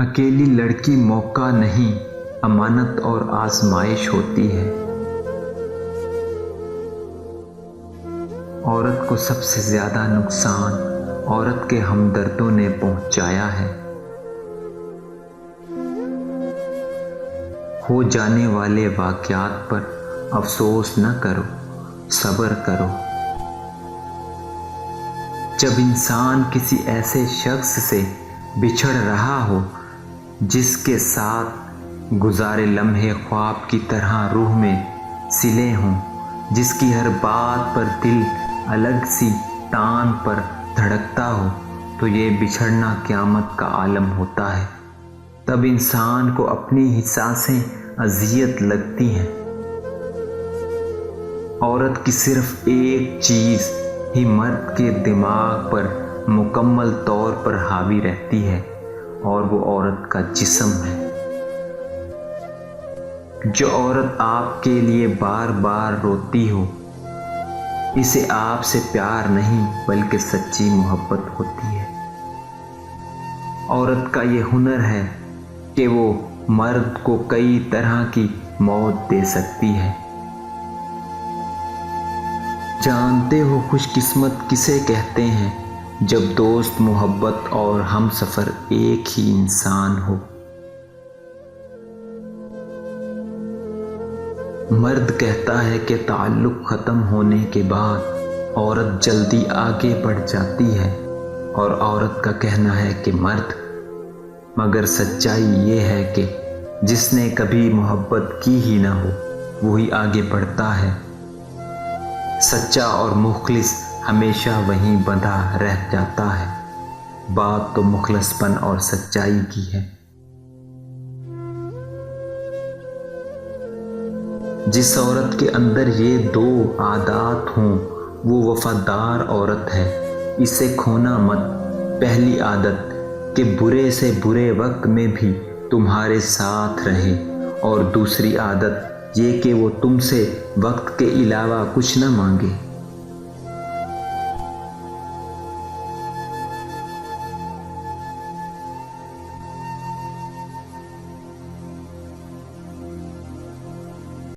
اکیلی لڑکی موقع نہیں، امانت اور آزمائش ہوتی ہے۔ عورت کو سب سے زیادہ نقصان عورت کے ہمدردوں نے پہنچایا ہے۔ ہو جانے والے واقعات پر افسوس نہ کرو، صبر کرو۔ جب انسان کسی ایسے شخص سے بچھڑ رہا ہو جس کے ساتھ گزارے لمحے خواب کی طرح روح میں سلے ہوں، جس کی ہر بات پر دل الگ سی ٹان پر دھڑکتا ہو، تو یہ بچھڑنا قیامت کا عالم ہوتا ہے۔ تب انسان کو اپنی ہی سانسیں اذیت لگتی ہیں۔ عورت کی صرف ایک چیز ہی مرد کے دماغ پر مکمل طور پر حاوی رہتی ہے، اور وہ عورت کا جسم ہے۔ جو عورت آپ کے لیے بار بار روتی ہو، اسے آپ سے پیار نہیں بلکہ سچی محبت ہوتی ہے۔ عورت کا یہ ہنر ہے کہ وہ مرد کو کئی طرح کی موت دے سکتی ہے۔ جانتے ہو خوش قسمت کسے کہتے ہیں؟ جب دوست، محبت اور ہم سفر ایک ہی انسان ہو۔ مرد کہتا ہے کہ تعلق ختم ہونے کے بعد عورت جلدی آگے بڑھ جاتی ہے، اور عورت کا کہنا ہے کہ مرد۔ مگر سچائی یہ ہے کہ جس نے کبھی محبت کی ہی نہ ہو، وہی آگے بڑھتا ہے۔ سچا اور مخلص ہمیشہ وہیں بندھا رہ جاتا ہے۔ بات تو مخلص پن اور سچائی کی ہے۔ جس عورت کے اندر یہ دو عادات ہوں، وہ وفادار عورت ہے۔ اسے کھونا مت۔ پہلی عادت کہ برے سے برے وقت میں بھی تمہارے ساتھ رہے، اور دوسری عادت یہ کہ وہ تم سے وقت کے علاوہ کچھ نہ مانگے۔